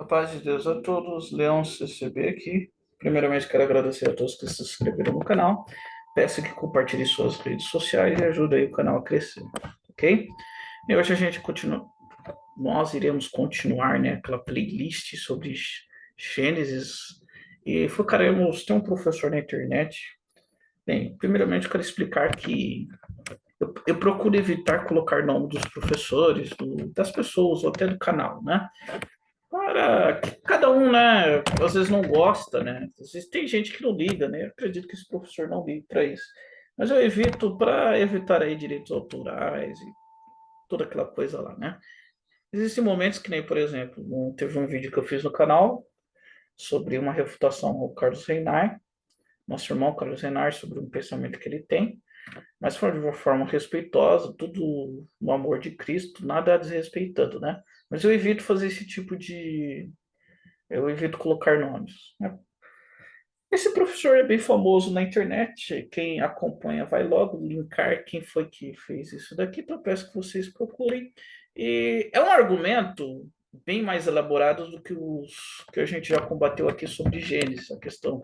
paz de Deus a todos, Leão CCB aqui. Primeiramente, quero agradecer a todos que se inscreveram no canal. Peço que compartilhe suas redes sociais e ajude aí o canal a crescer, ok? E hoje a gente continua, nós iremos continuar, né, aquela playlist sobre Gênesis e focaremos, tem um professor na internet. Bem, primeiramente eu quero explicar que eu procuro evitar colocar nome dos professores, das pessoas ou até do canal, né? Para que cada um, né, às vezes não gosta, né? Às vezes tem gente que não liga, né? Eu acredito que esse professor não liga para isso. Mas eu evito para evitar aí direitos autorais e toda aquela coisa lá, né? Existem momentos que nem, por exemplo, teve um vídeo que eu fiz no canal sobre uma refutação ao Carlos Reinar, nosso irmão Carlos Reinar, sobre um pensamento que ele tem, mas foi de uma forma respeitosa, tudo no amor de Cristo, nada desrespeitando, né? Mas eu evito fazer esse tipo de eu evito colocar nomes, né? Esse professor é bem famoso na internet. Quem acompanha vai logo linkar quem foi que fez isso daqui. Então, eu peço que vocês procurem. E é um argumento bem mais elaborado do que os que a gente já combateu aqui sobre Gênesis. A questão,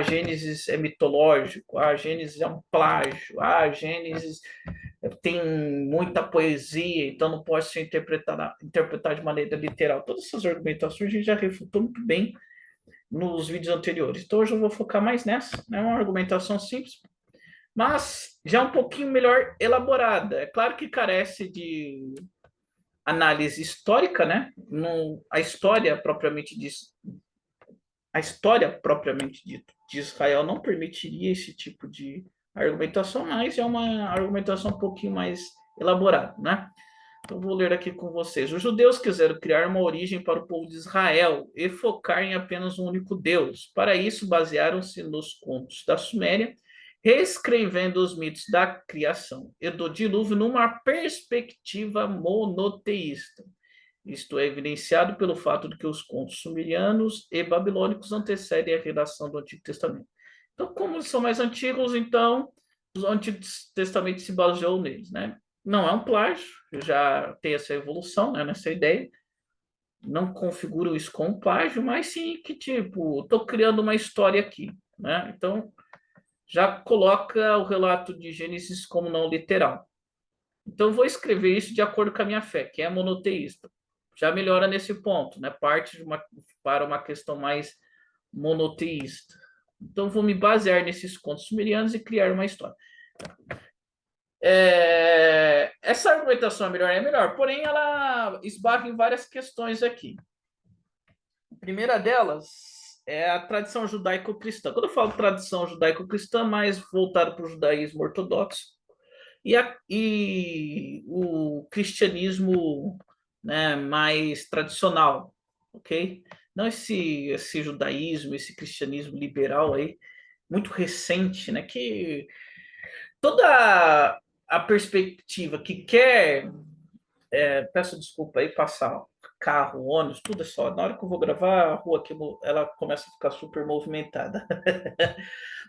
Gênesis é mitológico, Gênesis é um plágio, Gênesis tem muita poesia, então não pode ser interpretar de maneira literal. Todas essas argumentações a gente já refutou muito bem nos vídeos anteriores. Então hoje eu vou focar mais nessa, né? Uma argumentação simples, mas já um pouquinho melhor elaborada. É claro que carece de análise histórica, né? No, a história propriamente dita de Israel não permitiria esse tipo de argumentação, mas é uma argumentação um pouquinho mais elaborada, né? Então, vou ler aqui com vocês. Os judeus quiseram criar uma origem para o povo de Israel e focar em apenas um único Deus. Para isso, basearam-se nos contos da Suméria, reescrevendo os mitos da criação e do dilúvio numa perspectiva monoteísta. Isto é evidenciado pelo fato de que os contos sumerianos e babilônicos antecedem a redação do Antigo Testamento. Então, como são mais antigos, então, o Antigo Testamento se baseou neles, né? Não é um plágio, já tem essa evolução, né, nessa ideia. Não configuro isso como plágio, mas sim que, tipo, estou criando uma história aqui, né? Então, já coloca o relato de Gênesis como não literal. Então, vou escrever isso de acordo com a minha fé, que é monoteísta. Já melhora nesse ponto, né? Parte para uma questão mais monoteísta. Então, vou me basear nesses contos sumerianos e criar uma história. Essa argumentação é melhor, porém ela esbarra em várias questões aqui. A primeira delas é a tradição judaico-cristã. Quando eu falo tradição judaico-cristã, mais voltado para o judaísmo ortodoxo e o cristianismo, né, mais tradicional, ok? Não esse judaísmo, esse cristianismo liberal aí, muito recente, né, que toda a perspectiva que quer, peço desculpa aí, passar carro, ônibus, tudo é só. Na hora que eu vou gravar, a rua aqui ela começa a ficar super movimentada.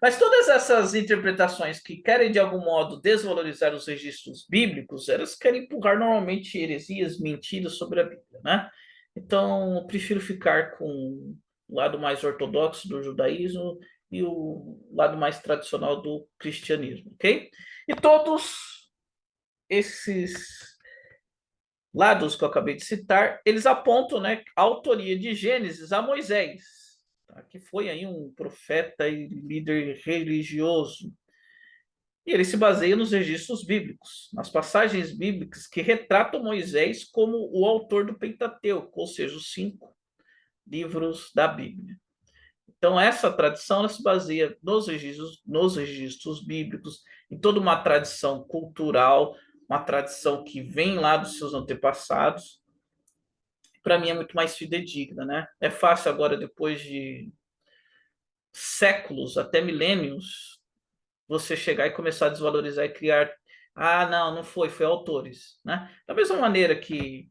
Mas todas essas interpretações que querem, de algum modo, desvalorizar os registros bíblicos, elas querem empurrar normalmente heresias, mentiras sobre a Bíblia, né? Então, eu prefiro ficar com o lado mais ortodoxo do judaísmo e o lado mais tradicional do cristianismo, ok? E todos esses lados que eu acabei de citar, eles apontam, né, a autoria de Gênesis a Moisés, tá? Que foi aí um profeta e líder religioso. E ele se baseia nos registros bíblicos, nas passagens bíblicas que retratam Moisés como o autor do Pentateuco, ou seja, os 5 livros da Bíblia. Então, essa tradição ela se baseia nos registros bíblicos, em toda uma tradição cultural, uma tradição que vem lá dos seus antepassados. Para mim é muito mais fidedigna, né? É fácil agora, depois de séculos, até milênios, você chegar e começar a desvalorizar e criar. Não, não foi, foi autores, né? Da mesma maneira que,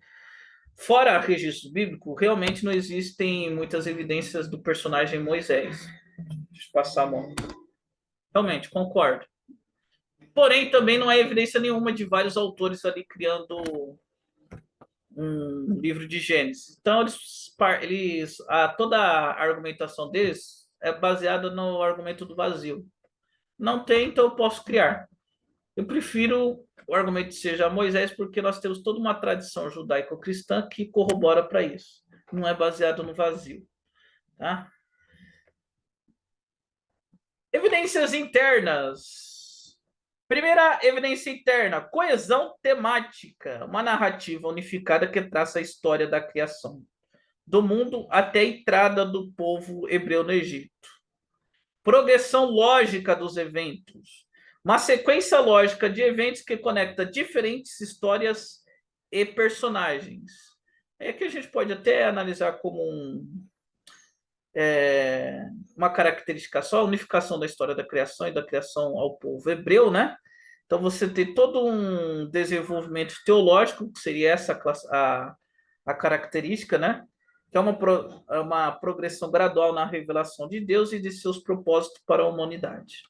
fora registro bíblico, realmente não existem muitas evidências do personagem Moisés. Deixa eu passar a mão. Realmente, concordo. Porém, também não há evidência nenhuma de vários autores ali criando um livro de Gênesis. Então, toda a argumentação deles é baseada no argumento do vazio. Não tem, então eu posso criar. Eu prefiro o argumento seja Moisés, porque nós temos toda uma tradição judaico-cristã que corrobora para isso. Não é baseado no vazio. Tá? Evidências internas. Primeira evidência interna: coesão temática. Uma narrativa unificada que traça a história da criação do mundo até a entrada do povo hebreu no Egito. Progressão lógica dos eventos. Uma sequência lógica de eventos que conecta diferentes histórias e personagens. É que a gente pode até analisar como uma característica só, a unificação da história da criação e da criação ao povo hebreu, né? Então você tem todo um desenvolvimento teológico, que seria essa a característica, né? Que é uma progressão gradual na revelação de Deus e de seus propósitos para a humanidade.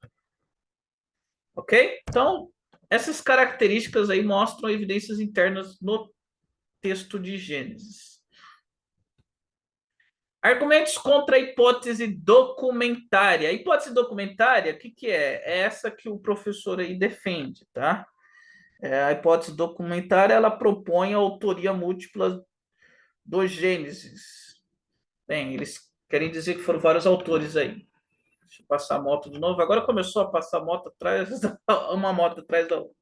Ok? Então, essas características aí mostram evidências internas no texto de Gênesis. Argumentos contra a hipótese documentária. A hipótese documentária, o que é? É essa que o professor aí defende, tá? A hipótese documentária, ela propõe a autoria múltipla do Gênesis. Bem, eles querem dizer que foram vários autores aí. Deixa eu passar a moto de novo. Agora começou a passar moto atrás, uma moto atrás da outra.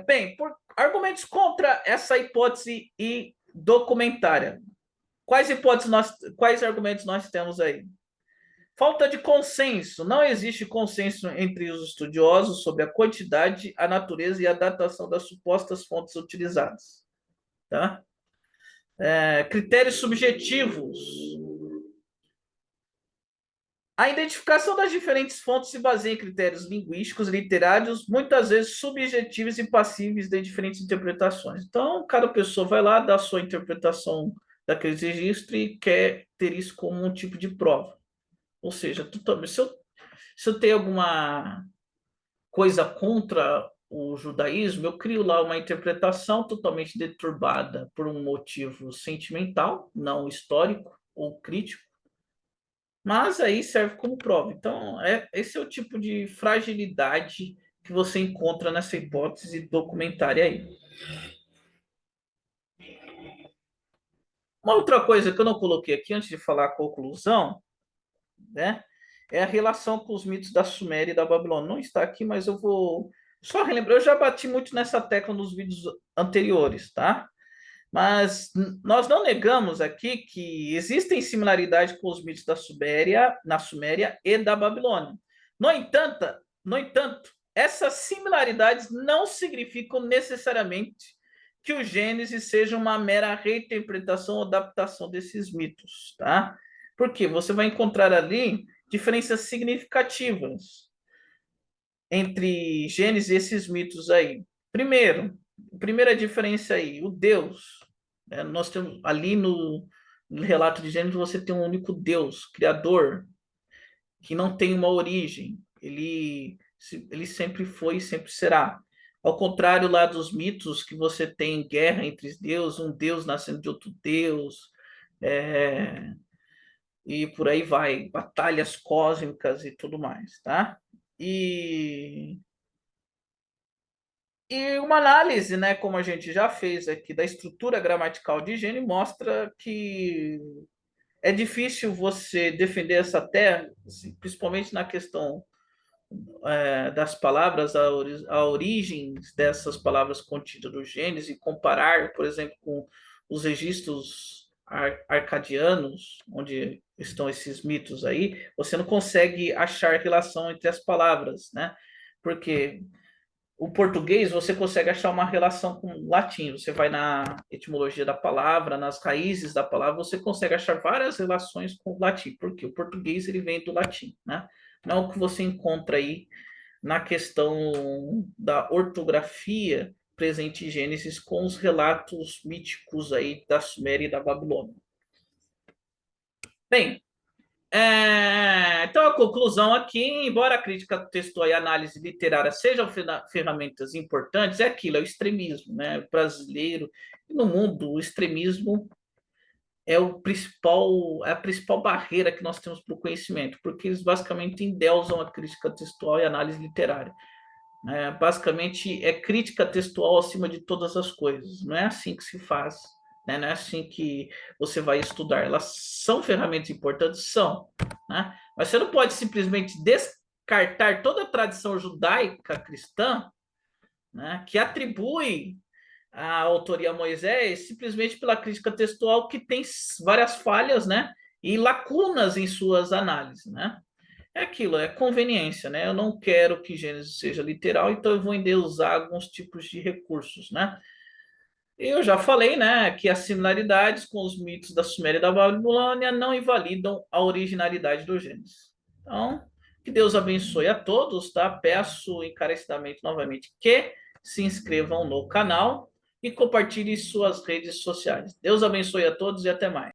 Bem, por argumentos contra essa hipótese e documentária. Quais argumentos nós temos aí? Falta de consenso. Não existe consenso entre os estudiosos sobre a quantidade, a natureza e a datação das supostas fontes utilizadas. Tá? Critérios subjetivos. A identificação das diferentes fontes se baseia em critérios linguísticos, literários, muitas vezes subjetivos e passíveis de diferentes interpretações. Então, cada pessoa vai lá, dá a sua interpretação daqueles registros e quer ter isso como um tipo de prova. Ou seja, se eu tenho alguma coisa contra o judaísmo, eu crio lá uma interpretação totalmente deturbada por um motivo sentimental, não histórico ou crítico, mas aí serve como prova. Então, esse é o tipo de fragilidade que você encontra nessa hipótese documentária aí. Uma outra coisa que eu não coloquei aqui antes de falar a conclusão, né, é a relação com os mitos da Suméria e da Babilônia. Não está aqui, mas eu vou só relembrar. Eu já bati muito nessa tecla nos vídeos anteriores, tá? Mas nós não negamos aqui que existem similaridades com os mitos da Suméria, na Suméria e da Babilônia. No entanto, essas similaridades não significam necessariamente que o Gênesis seja uma mera reinterpretação ou adaptação desses mitos, tá? Porque você vai encontrar ali diferenças significativas entre Gênesis e esses mitos aí. Primeira diferença aí, o Deus. Nós temos ali no relato de Gênesis, você tem um único Deus, Criador, que não tem uma origem. Ele sempre foi e sempre será. Ao contrário lá dos mitos, que você tem guerra entre Deus, um Deus nascendo de outro Deus, e por aí vai, batalhas cósmicas e tudo mais, tá? E uma análise, né, como a gente já fez aqui, da estrutura gramatical de Gênesis mostra que é difícil você defender essa terra, principalmente na questão das palavras, a origem dessas palavras contidas no Gênesis, e comparar, por exemplo, com os registros arcadianos, onde estão esses mitos aí, você não consegue achar relação entre as palavras, né? Porque o português você consegue achar uma relação com o latim. Você vai na etimologia da palavra, nas raízes da palavra, você consegue achar várias relações com o latim, porque o português ele vem do latim, né? Não é o que você encontra aí na questão da ortografia presente em Gênesis com os relatos míticos aí da Suméria e da Babilônia. Bem, Então, a conclusão aqui, embora a crítica textual e a análise literária sejam ferramentas importantes, é aquilo, é o extremismo, né? O brasileiro e no mundo, o extremismo é a principal barreira que nós temos para o conhecimento, porque eles basicamente endeusam a crítica textual e a análise literária. Né? Basicamente, é crítica textual acima de todas as coisas. Não é assim que se faz, né? Não é assim que você vai estudar. Elas são ferramentas importantes? São. Né? Mas você não pode simplesmente descartar toda a tradição judaica cristã, né, que atribui a autoria a Moisés simplesmente pela crítica textual que tem várias falhas, né, e lacunas em suas análises, né? É aquilo, é conveniência, né? Eu não quero que Gênesis seja literal, então eu vou endeusar alguns tipos de recursos, né? Eu já falei, né, que as similaridades com os mitos da Suméria e da Babilônia não invalidam a originalidade do Gênesis. Então, que Deus abençoe a todos, tá? Peço encarecidamente novamente que se inscrevam no canal e compartilhem suas redes sociais. Deus abençoe a todos e até mais.